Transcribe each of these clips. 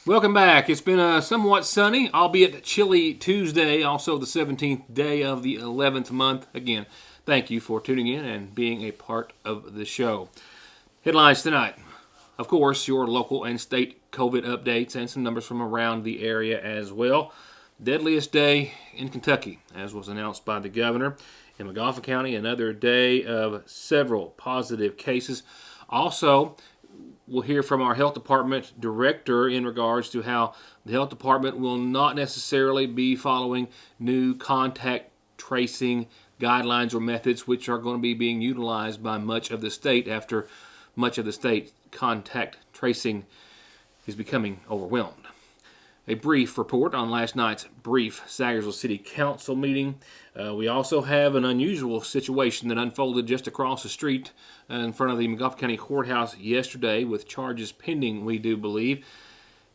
Welcome back. It's been a somewhat sunny, albeit chilly Tuesday, also the 17th day of the 11th month. Again, thank you for tuning in and being a part of the show. Headlines tonight. Of course, your local and state COVID updates and some numbers from around the area as well. Deadliest day in Kentucky, as was announced by the governor. In McGoffin County, another day of several positive cases. Also, we'll hear from our health department director in regards to how the health department will not necessarily be following new contact tracing guidelines or methods, which are going to be being utilized by much of the state after much of the state contact tracing is becoming overwhelmed. A brief report on last night's brief Sayersville City Council meeting. We also have an unusual situation that unfolded just across the street in front of the McGoffin County Courthouse yesterday with charges pending, we do believe,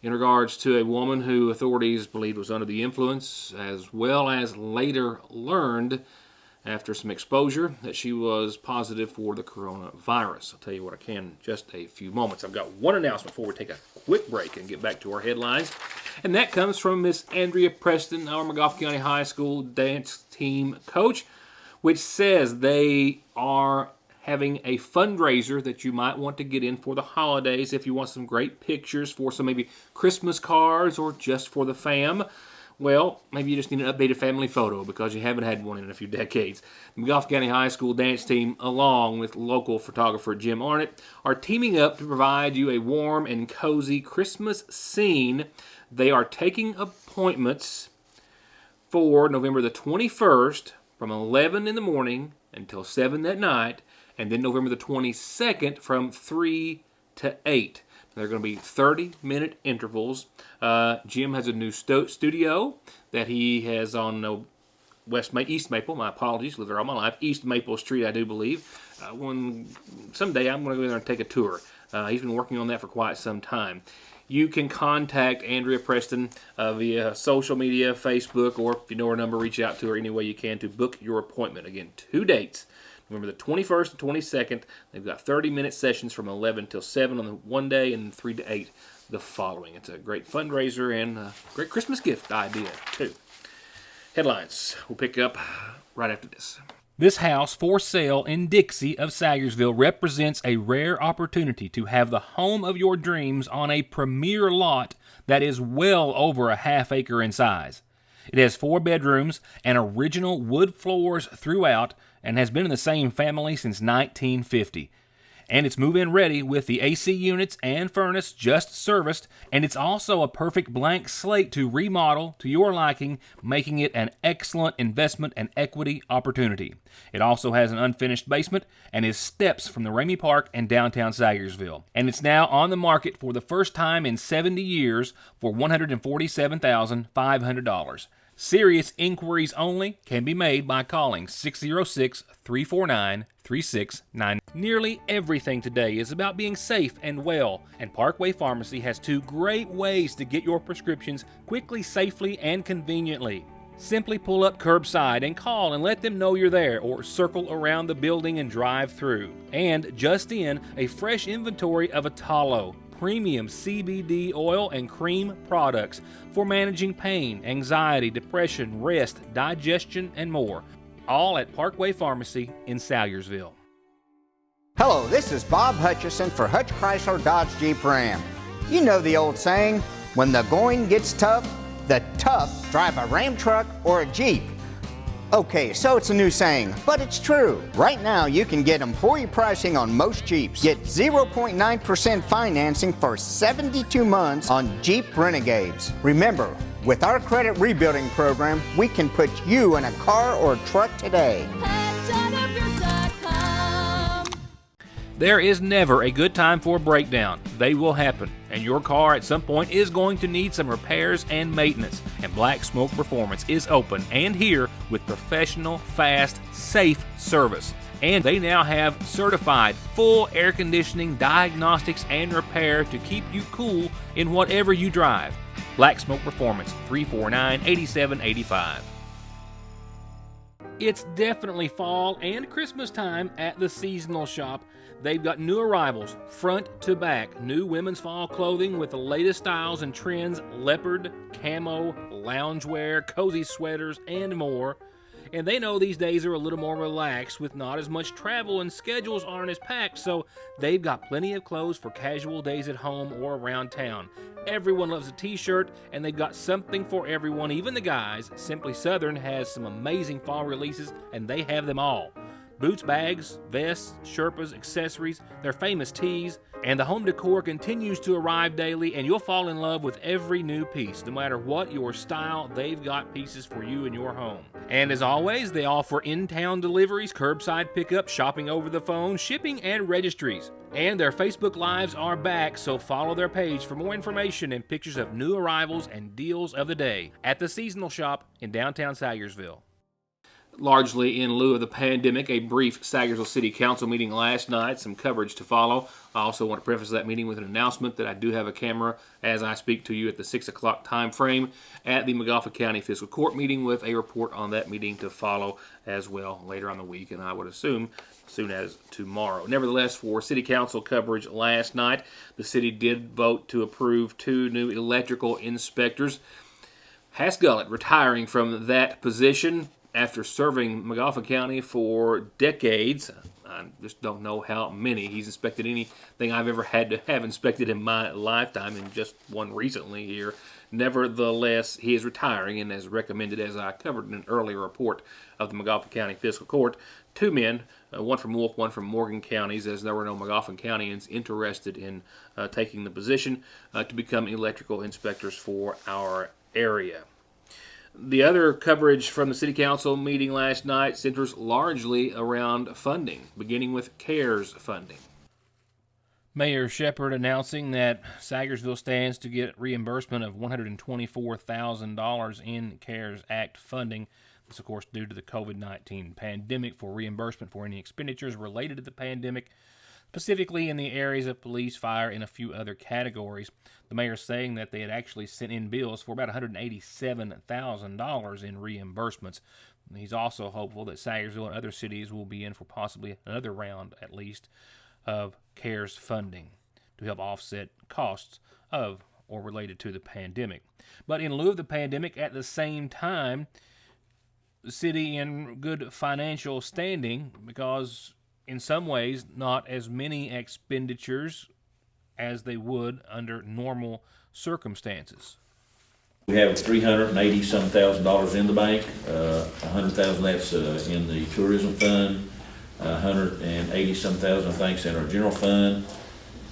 in regards to a woman who authorities believed was under the influence, as well as later learned after some exposure that she was positive for the coronavirus. I'll tell you what I can in just a few moments. I've got one announcement before we take a quick break and get back to our headlines. And that comes from Miss Andrea Preston, our McGoffin County High School dance team coach, which says they are having a fundraiser that you might want to get in for the holidays if you want some great pictures for some maybe Christmas cards or just for the fam. Well, maybe you just need an updated family photo because you haven't had one in a few decades. The McGoffin County High School dance team, along with local photographer Jim Arnett, are teaming up to provide you a warm and cozy Christmas scene. They are taking appointments for November the 21st from 11 in the morning until 7 that night, and then November the 22nd from 3 to 8. They're going to be 30-minute intervals. Jim has a new studio that he has on East Maple. My apologies, lived there all my life. East Maple Street, I do believe. Someday I'm going to go there and take a tour. He's been working on that for quite some time. You can contact Andrea Preston via social media, Facebook, or if you know her number, reach out to her any way you can to book your appointment. Again, 2 dates. Remember the 21st and 22nd. They've got 30-minute sessions from 11 till 7 on the one day and 3 to 8 the following. It's a great fundraiser and a great Christmas gift idea, too. Headlines. We'll pick up right after this. This house for sale in Dixie of Sayersville represents a rare opportunity to have the home of your dreams on a premier lot that is well over a half acre in size. It has 4 bedrooms and original wood floors throughout and has been in the same family since 1950. And it's move-in ready with the AC units and furnace just serviced, and it's also a perfect blank slate to remodel to your liking, making it an excellent investment and equity opportunity. It also has an unfinished basement and is steps from the Ramey Park and downtown Sayersville. And it's now on the market for the first time in 70 years for $147,500. Serious inquiries only can be made by calling 606-349-3699. Nearly everything today is about being safe and well, and Parkway Pharmacy has 2 great ways to get your prescriptions quickly, safely, and conveniently. Simply pull up curbside and call and let them know you're there, or circle around the building and drive through. And just in, a fresh inventory of Atalo, premium CBD oil and cream products for managing pain, anxiety, depression, rest, digestion, and more. All at Parkway Pharmacy in Sayersville. Hello, this is Bob Hutchison for Hutch Chrysler Dodge Jeep Ram. You know the old saying, when the going gets tough, the tough drive a Ram truck or a Jeep. Okay, so it's a new saying, but it's true. Right now, you can get employee pricing on most Jeeps. Get 0.9% financing for 72 months on Jeep Renegades. Remember, with our credit rebuilding program, we can put you in a car or truck today. There is never a good time for a breakdown. They will happen, and your car at some point is going to need some repairs and maintenance. And Black Smoke Performance is open and here with professional, fast, safe service. And they now have certified full air conditioning, diagnostics, and repair to keep you cool in whatever you drive. Black Smoke Performance, 349-8785. It's definitely fall and Christmas time at the Seasonal Shop. They've got new arrivals, front to back, new women's fall clothing with the latest styles and trends, leopard, camo, loungewear, cozy sweaters, and more. And they know these days are a little more relaxed with not as much travel and schedules aren't as packed, so they've got plenty of clothes for casual days at home or around town. Everyone loves a t-shirt, and they've got something for everyone, even the guys. Simply Southern has some amazing fall releases, and they have them all. Boots, bags, vests, Sherpas, accessories, their famous tees, and the home decor continues to arrive daily, and you'll fall in love with every new piece. No matter what your style, they've got pieces for you in your home. And as always, they offer in-town deliveries, curbside pickup, shopping over the phone, shipping, and registries. And their Facebook Lives are back, so follow their page for more information and pictures of new arrivals and deals of the day at the seasonal shop in downtown Sayersville. Largely in lieu of the pandemic, a brief Sayersville City Council meeting last night, some coverage to follow. I also want to preface that meeting with an announcement that I do have a camera as I speak to you at the 6 o'clock time frame at the Magafa County Fiscal Court meeting, with a report on that meeting to follow as well later on the week, and I would assume soon as tomorrow. Nevertheless, for City Council coverage last night, the city did vote to approve 2 new electrical inspectors. Hasgullett retiring from that position after serving Magafa County for decades. I just don't know how many. He's inspected anything I've ever had to have inspected in my lifetime, and just one recently here. Nevertheless, he is retiring, and as recommended, as I covered in an earlier report of the Magafa County Fiscal Court, 2 men, one from Wolf, one from Morgan counties, as there were no Magafa Countyans interested in taking the position to become electrical inspectors for our area. The other coverage from the City Council meeting last night centers largely around funding, beginning with CARES funding. Mayor Shepard announcing that Sayersville stands to get reimbursement of $124,000 in CARES Act funding. This, of course, due to the COVID-19 pandemic, for reimbursement for any expenditures related to the pandemic, specifically in the areas of police, fire, and a few other categories. The mayor saying that they had actually sent in bills for about $187,000 in reimbursements. He's also hopeful that Sayersville and other cities will be in for possibly another round, at least, of CARES funding to help offset costs of or related to the pandemic. But in lieu of the pandemic, at the same time, the city in good financial standing, because in some ways, not as many expenditures as they would under normal circumstances. We have $380,000 in the bank. $100,000 that's in the tourism fund. $180,000 I think is in our general fund.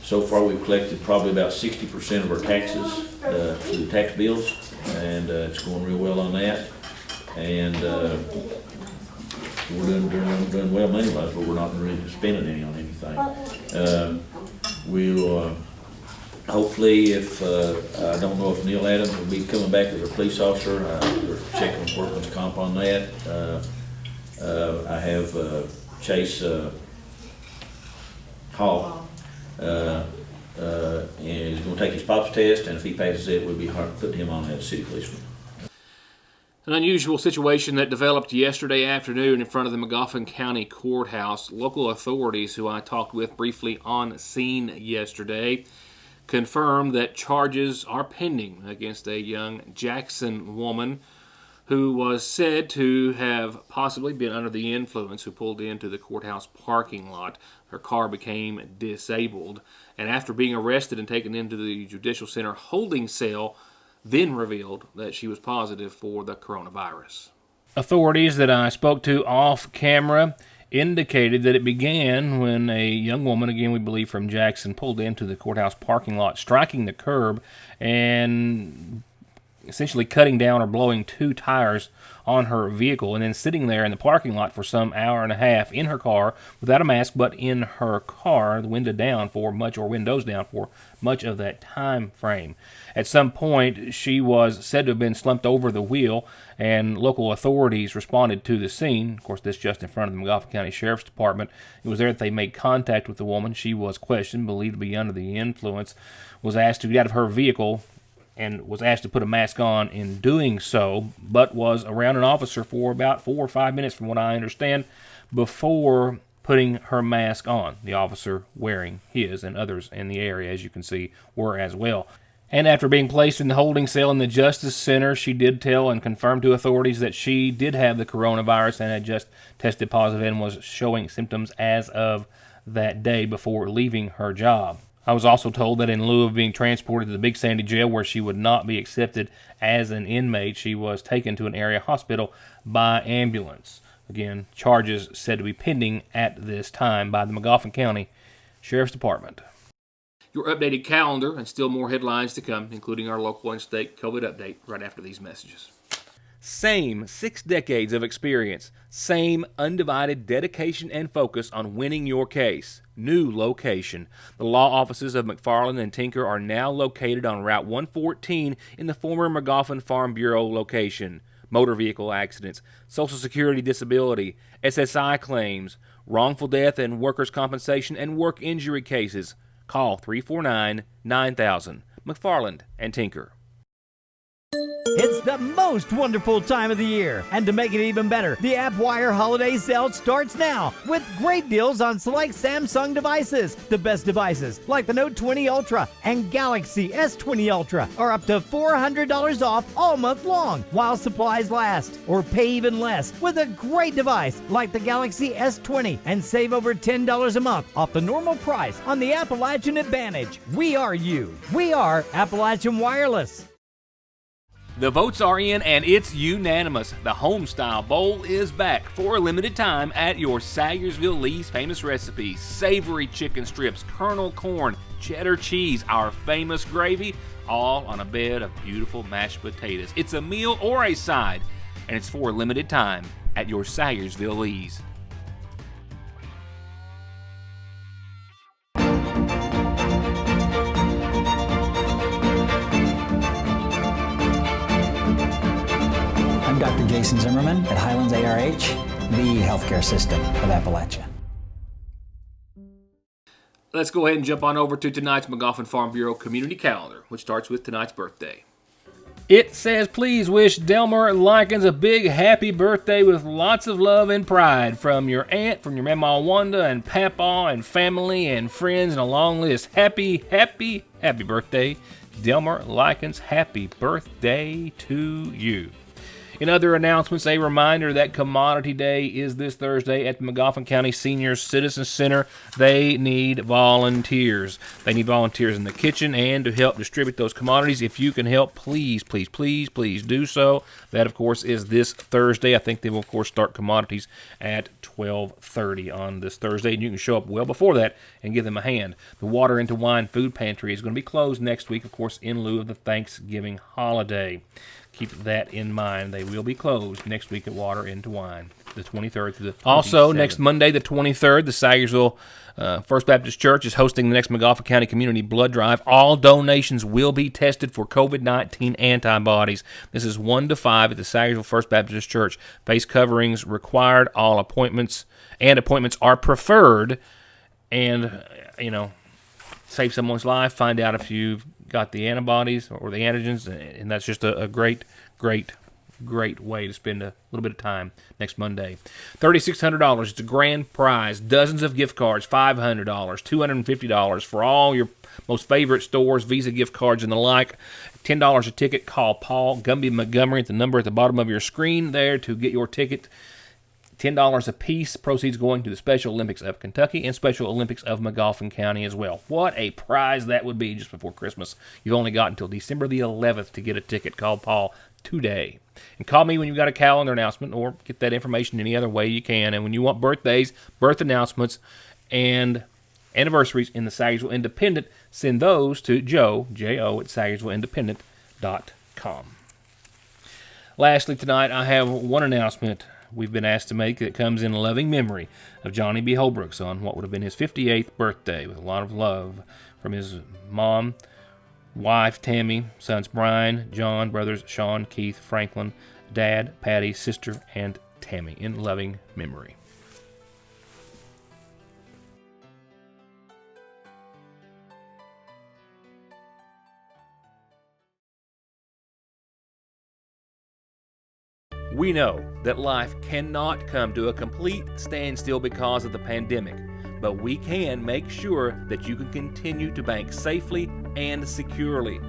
So far, we've collected probably about 60% of our taxes through the tax bills, and it's going real well on that. And we're doing well money-wise, but we're not really spending any on anything. We'll hopefully, if I don't know if Neil Adams will be coming back as a police officer. We're checking with workman's comp on that. I have Chase Hall, and he's going to take his POPs test, and if he passes it, we'll be putting him on as city policeman. An unusual situation that developed yesterday afternoon in front of the Magafa County Courthouse. Local authorities, who I talked with briefly on scene yesterday, confirmed that charges are pending against a young Jackson woman who was said to have possibly been under the influence, who pulled into the courthouse parking lot. Her car became disabled, and after being arrested and taken into the Judicial Center holding cell, then revealed that she was positive for the coronavirus. Authorities that I spoke to off camera indicated that it began when a young woman, again we believe from Jackson, pulled into the courthouse parking lot, striking the curb and essentially cutting down or blowing 2 tires on her vehicle, and then sitting there in the parking lot for some hour and a half in her car without a mask, but in her car, the windows down for much of that time frame. At some point, she was said to have been slumped over the wheel, and local authorities responded to the scene. Of course, this just in front of the Magafa County Sheriff's Department. It was there that they made contact with the woman. She was questioned, believed to be under the influence, was asked to get out of her vehicle, and was asked to put a mask on in doing so, but was around an officer for about 4 or 5 minutes, from what I understand, before putting her mask on. The officer wearing his, and others in the area, as you can see, were as well. And after being placed in the holding cell in the Justice Center, she did tell and confirm to authorities that she did have the coronavirus and had just tested positive and was showing symptoms as of that day before leaving her job. I was also told that in lieu of being transported to the Big Sandy Jail, where she would not be accepted as an inmate, she was taken to an area hospital by ambulance. Again, charges said to be pending at this time by the Magoffin County Sheriff's Department. Your updated calendar and still more headlines to come, including our local and state COVID update right after these messages. Same 6 decades of experience, same undivided dedication and focus on winning your case. New location. The law offices of McFarland and Tinker are now located on Route 114 in the former Magoffin Farm Bureau location. Motor vehicle accidents, Social Security disability, SSI claims, wrongful death and workers' compensation and work injury cases. Call 349-9000. McFarland and Tinker. It's the most wonderful time of the year, and to make it even better, the AppWire Holiday Sale starts now with great deals on select Samsung devices. The best devices, like the Note 20 Ultra and Galaxy S20 Ultra, are up to $400 off all month long while supplies last. Or pay even less with a great device like the Galaxy S20 and save over $10 a month off the normal price on the Appalachian Advantage. We are you. We are Appalachian Wireless. The votes are in and it's unanimous. The Homestyle Bowl is back for a limited time at your Sayersville Lee's famous recipes. Savory chicken strips, kernel corn, cheddar cheese, our famous gravy, all on a bed of beautiful mashed potatoes. It's a meal or a side, and it's for a limited time at your Sayersville Lee's. I'm Dr. Jason Zimmerman at Highlands ARH, the healthcare system of Appalachia. Let's go ahead and jump on over to tonight's Magoffin Farm Bureau Community Calendar, which starts with tonight's birthday. It says, please wish Delmer Likens a big happy birthday with lots of love and pride from your aunt, from your Mama Wanda and Papa and family and friends and a long list. Happy, happy, happy birthday, Delmer Likens. Happy birthday to you. In other announcements, a reminder that Commodity Day is this Thursday at the Magoffin County Senior Citizen Center. They need volunteers. They need volunteers in the kitchen and to help distribute those commodities. If you can help, please, please, please, please do so. That, of course, is this Thursday. I think they will, of course, start commodities at 12:30 on this Thursday, and you can show up well before that and give them a hand. The Water into Wine Food Pantry is going to be closed next week, of course, in lieu of the Thanksgiving holiday. Keep that in mind. They will be closed next week at Water into Wine, the 23rd to the 27th. Also, next Monday, the 23rd, the Sayersville First Baptist Church is hosting the next Magoffin County Community Blood Drive. All donations will be tested for COVID-19 antibodies. This is 1 to 5 at the Sayersville First Baptist Church. Face coverings required. All appointments are preferred. And, save someone's life. Find out if you've got the antibodies or the antigens, and that's just a great way to spend a little bit of time next Monday. $3,600. It's a grand prize. Dozens of gift cards, $500, $250 for all your most favorite stores, Visa gift cards and the like. $10 a ticket. Call Paul Gumby Montgomery at the number at the bottom of your screen there to get your ticket. $10 a piece. Proceeds going to the Special Olympics of Kentucky and Special Olympics of Magoffin County as well. What a prize that would be just before Christmas. You've only got until December the 11th to get a ticket. Call Paul today. And call me when you've got a calendar announcement or get that information any other way you can. And when you want birthdays, birth announcements, and anniversaries in the Sayersville Independent, send those to Joe, J-O, at SayersvilleIndependent.com. Lastly, tonight I have one announcement we've been asked to make that comes in loving memory of Johnny B. Holbrooks on what would have been his 58th birthday, with a lot of love from his mom, wife Tammy, sons Brian, John, brothers Sean, Keith, Franklin, dad, Patty, sister, and Tammy, in loving memory. We know that life cannot come to a complete standstill because of the pandemic, but we can make sure that you can continue to bank safely and securely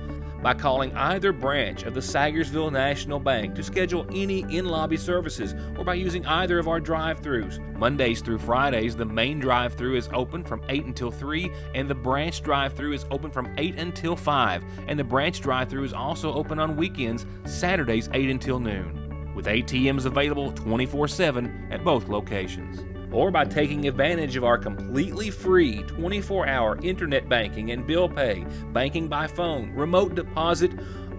by calling either branch of the Sagersville National Bank to schedule any in-lobby services, or by using either of our drive-thrus. Mondays through Fridays, the main drive-thru is open from 8 until 3, and the branch drive-thru is open from 8 until 5, and the branch drive-thru is also open on weekends, Saturdays 8 until noon, with ATMs available 24/7 at both locations. Or by taking advantage of our completely free 24-hour internet banking and bill pay, banking by phone, remote deposit,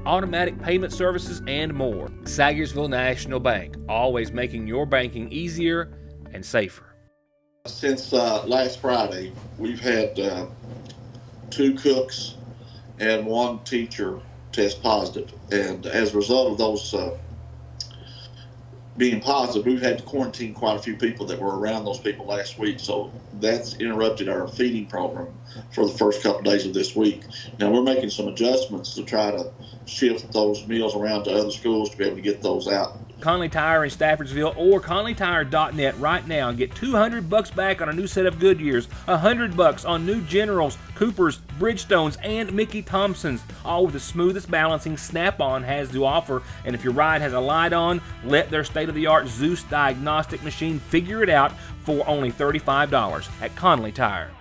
automatic payment services, and more. Sagersville National Bank, always making your banking easier and safer. Since last Friday, we've had 2 cooks and 1 teacher test positive, and as a result of those being positive, we've had to quarantine quite a few people that were around those people last week, so that's interrupted our feeding program for the first couple of days of this week. Now we're making some adjustments to try to shift those meals around to other schools to be able to get those out. Conley Tire in Staffordsville or ConleyTire.net right now and get $200 back on a new set of Goodyears, $100 on new Generals, Coopers, Bridgestones, and Mickey Thompsons, all with the smoothest balancing Snap-on has to offer. And if your ride has a light on, let their state-of-the-art Zeus diagnostic machine figure it out for only $35 at Conley Tire.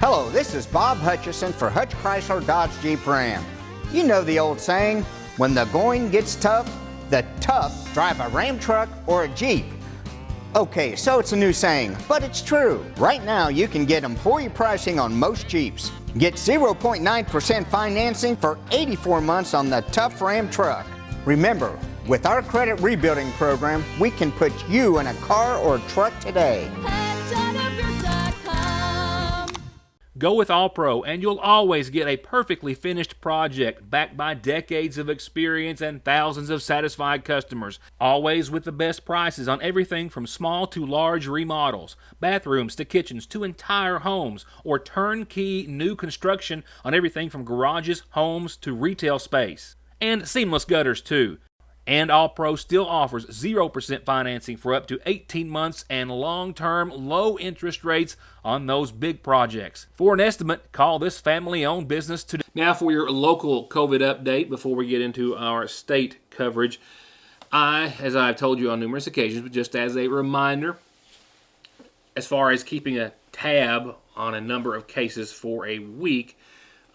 Hello, this is Bob Hutchison for Hutch Chrysler Dodge Jeep Ram. You know the old saying, when the going gets tough, the tough drive a Ram truck or a Jeep. Okay, so it's a new saying, but it's true. Right now, you can get employee pricing on most Jeeps. Get 0.9% financing for 84 months on the tough Ram truck. Remember, with our credit rebuilding program, we can put you in a car or truck today. Go with All Pro and you'll always get a perfectly finished project backed by decades of experience and thousands of satisfied customers. Always with the best prices on everything from small to large remodels, bathrooms to kitchens to entire homes, or turnkey new construction on everything from garages, homes to retail space. And seamless gutters too. And All Pro still offers 0% financing for up to 18 months and long-term low interest rates on those big projects. For an estimate, call this family-owned business today. Now for your local COVID update before we get into our state coverage. As I've told you on numerous occasions, but just as a reminder, as far as keeping a tab on a number of cases for a week,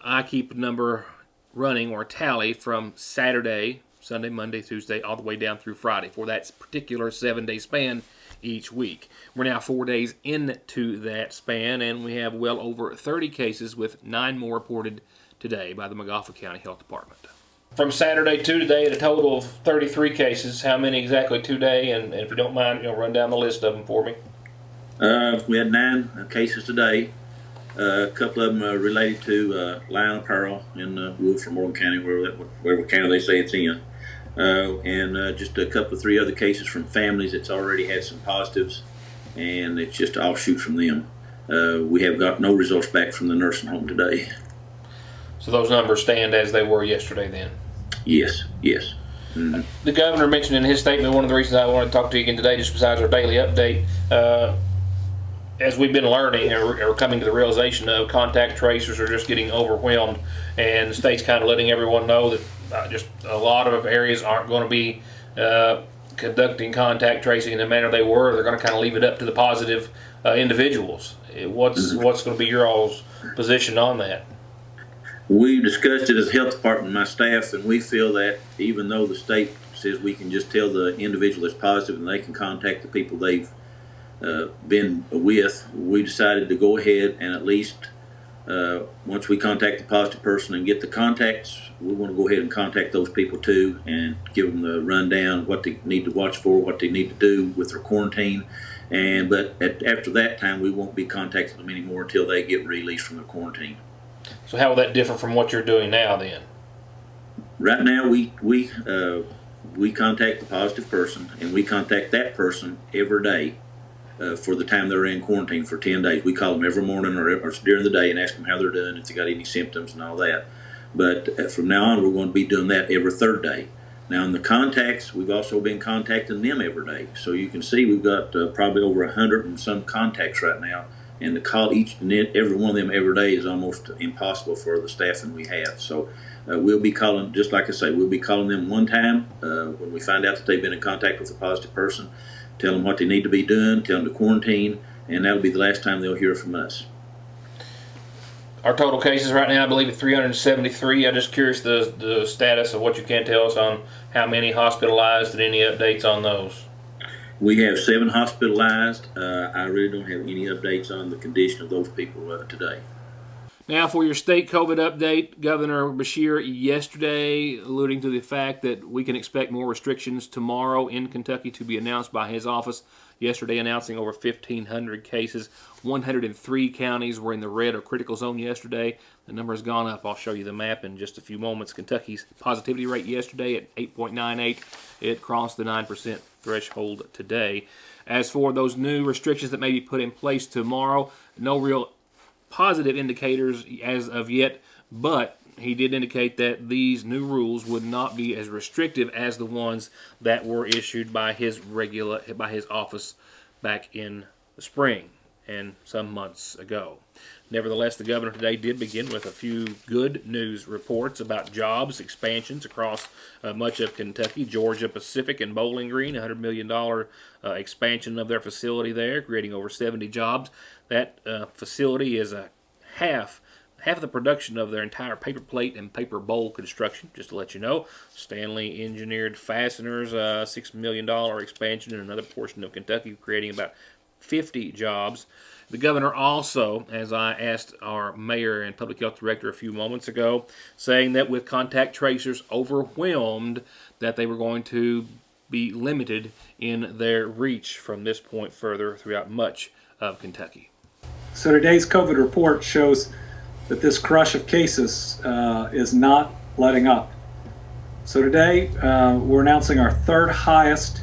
I keep a number running or tally from Saturday, Sunday, Monday, Tuesday, all the way down through Friday for that particular 7-day span each week. We're now 4 days into that span, and we have well over 30 cases, with 9 more reported today by the Magafa County Health Department. From Saturday to today, at a total of 33 cases. How many exactly today? And if you don't mind, run down the list of them for me. We had 9 cases today. A couple of them are related to Lion Apparel in Wolfram, Morgan County, wherever county they say it's in. And just a couple of 3 other cases from families that's already had some positives, and it's just an offshoot from them. We have got no results back from the nursing home today. So those numbers stand as they were yesterday then? Yes. Mm-hmm. The governor mentioned in his statement, one of the reasons I wanted to talk to you again today, just besides our daily update, as we've been learning or coming to the realization of, contact tracers are just getting overwhelmed, and the state's kind of letting everyone know that just a lot of areas aren't going to be conducting contact tracing in the manner they were. They're going to kind of leave it up to the positive individuals. What's going to be your all's position on that? We discussed it as a health department, my staff, and we feel that even though the state says we can just tell the individual that's positive and they can contact the people they've been with, we decided to go ahead and at least once we contact the positive person and get the contacts, we want to go ahead and contact those people too and give them the rundown, what they need to watch for, what they need to do with their quarantine. But after that time, we won't be contacting them anymore until they get released from their quarantine. So how will that differ from what you're doing now then? Right now, we contact the positive person, and we contact that person every day for the time they're in quarantine for 10 days. We call them every morning or during the day and ask them how they're doing, if they got any symptoms and all that. But from now on, we're going to be doing that every 3rd day. Now, in the contacts, we've also been contacting them every day. So you can see we've got probably over 100 and some contacts right now. And to call each and every one of them every day is almost impossible for the staffing we have. So we'll be calling, just like I say, we'll be calling them one time when we find out that they've been in contact with a positive person, tell them what they need to be doing, tell them to quarantine, and that'll be the last time they'll hear from us. Our total cases right now, I believe, at 373. I'm just curious the status of what you can tell us on how many hospitalized and any updates on those. We have 7 hospitalized. I really don't have any updates on the condition of those people today. Now for your state COVID update, Governor Beshear yesterday alluding to the fact that we can expect more restrictions tomorrow in Kentucky to be announced by his office. Yesterday announcing over 1,500 cases. 103 counties were in the red or critical zone yesterday. The number has gone up. I'll show you the map in just a few moments. Kentucky's positivity rate yesterday at 8.98. It crossed the 9% threshold today. As for those new restrictions that may be put in place tomorrow, no real positive indicators as of yet, but he did indicate that these new rules would not be as restrictive as the ones that were issued by his office back in the spring and some months ago. Nevertheless, the governor today did begin with a few good news reports about jobs expansions across much of Kentucky. Georgia Pacific and Bowling Green, $100 million expansion of their facility there, creating over 70 jobs. That facility is half of the production of their entire paper plate and paper bowl construction, just to let you know. Stanley Engineered Fasteners, $6 million expansion in another portion of Kentucky, creating about 50 jobs. The governor also, as I asked our mayor and public health director a few moments ago, saying that with contact tracers overwhelmed, that they were going to be limited in their reach from this point further throughout much of Kentucky. So today's COVID report shows that this crush of cases is not letting up. So today we're announcing our third highest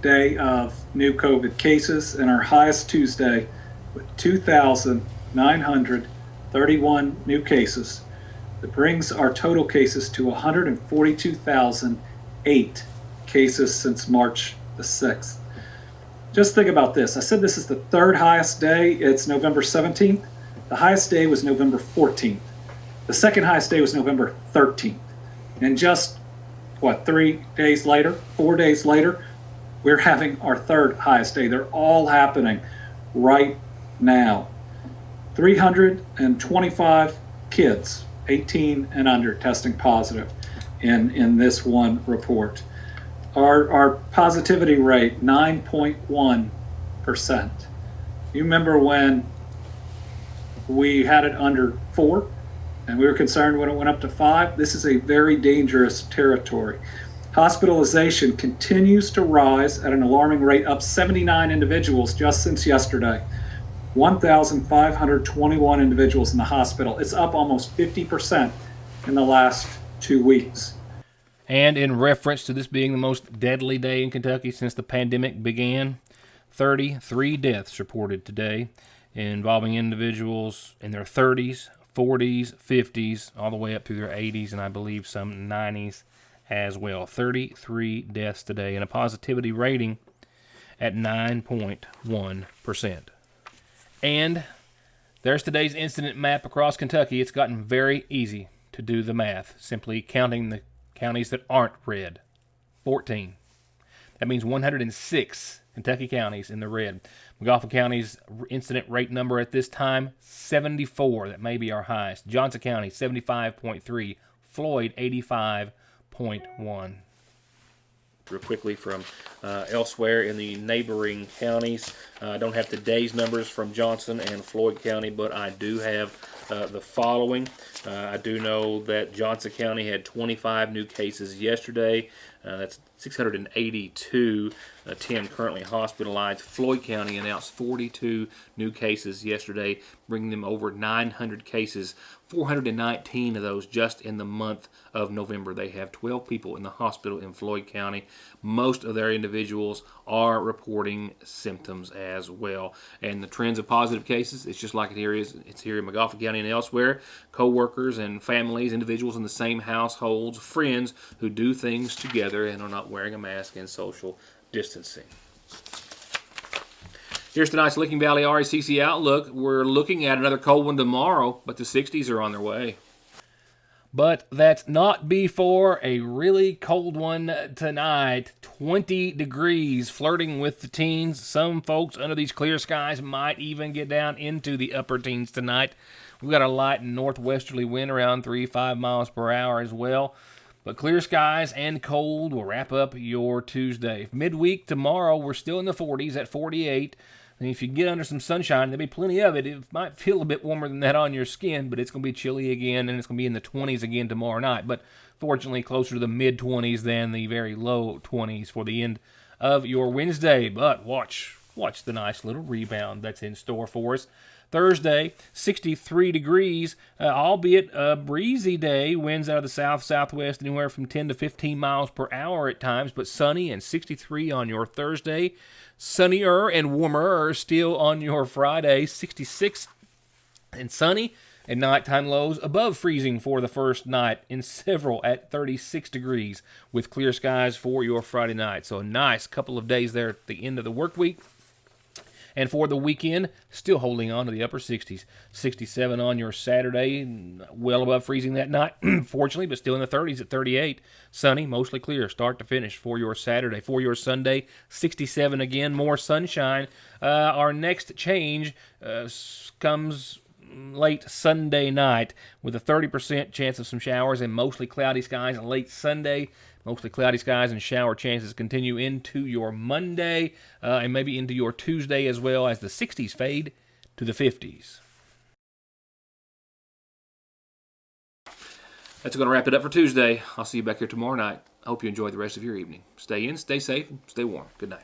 day of new COVID cases and our highest Tuesday with 2,931 new cases. That brings our total cases to 142,008 cases since March the 6th. Just think about this. I said this is the third highest day. It's November 17th. The highest day was November 14th. The second highest day was November 13th. And just, 4 days later, we're having our third highest day. They're all happening right now. 325 kids, 18 and under, testing positive in this one report. Our positivity rate, 9.1%. You remember when we had it under 4 and we were concerned when it went up to 5? This is a very dangerous territory. Hospitalization continues to rise at an alarming rate, up 79 individuals just since yesterday. 1,521 individuals in the hospital. It's up almost 50% in the last 2 weeks. And in reference to this being the most deadly day in Kentucky since the pandemic began, 33 deaths reported today involving individuals in their 30s, 40s, 50s, all the way up through their 80s, and I believe some 90s as well. 33 deaths today, and a positivity rating at 9.1%. And there's today's incident map across Kentucky. It's gotten very easy to do the math, simply counting the counties that aren't red. 14. That means 106 Kentucky counties in the red. McGoffin County's incident rate number at this time, 74. That may be our highest. Johnson County, 75.3. Floyd, 85.1. Real quickly from elsewhere in the neighboring counties. I don't have today's numbers from Johnson and Floyd County, but I do have the following. I do know that Johnson County had 25 new cases yesterday. That's 682, 10 currently hospitalized. Floyd County announced 42 new cases yesterday, bringing them over 900 cases, 419 of those just in the month of November. They have 12 people in the hospital in Floyd County. Most of their individuals are reporting symptoms as well. And the trends of positive cases, it's just like it's here in McGoffin County and elsewhere, co-workers and families, individuals in the same households, friends who do things together and are not wearing a mask and social distancing. Here's tonight's Licking Valley RACC Outlook. We're looking at another cold one tomorrow, but the 60s are on their way. But that's not before a really cold one tonight. 20 degrees, flirting with the teens. Some folks under these clear skies might even get down into the upper teens tonight. We've got a light northwesterly wind around 3-5 miles per hour as well. But clear skies and cold will wrap up your Tuesday. Midweek tomorrow, we're still in the 40s at 48. And if you get under some sunshine, there'll be plenty of it. It might feel a bit warmer than that on your skin, but it's going to be chilly again, and it's going to be in the 20s again tomorrow night. But fortunately, closer to the mid-20s than the very low 20s for the end of your Wednesday. But watch the nice little rebound that's in store for us. Thursday, 63 degrees, albeit a breezy day. Winds out of the south-southwest anywhere from 10 to 15 miles per hour at times, but sunny and 63 on your Thursday. Sunnier and warmer still on your Friday, 66 and sunny, and nighttime lows above freezing for the first night in several at 36 degrees with clear skies for your Friday night. So a nice couple of days there at the end of the work week. And for the weekend, still holding on to the upper 60s. 67 on your Saturday, well above freezing that night, fortunately, but still in the 30s at 38. Sunny, mostly clear, start to finish for your Saturday. For your Sunday, 67 again, more sunshine. Our next change comes late Sunday night with a 30% chance of some showers and mostly cloudy skies. And late Sunday, mostly cloudy skies and shower chances continue into your Monday and maybe into your Tuesday as well as the 60s fade to the 50s. That's going to wrap it up for Tuesday. I'll see you back here tomorrow night. I hope you enjoy the rest of your evening. Stay in, stay safe, and stay warm. Good night.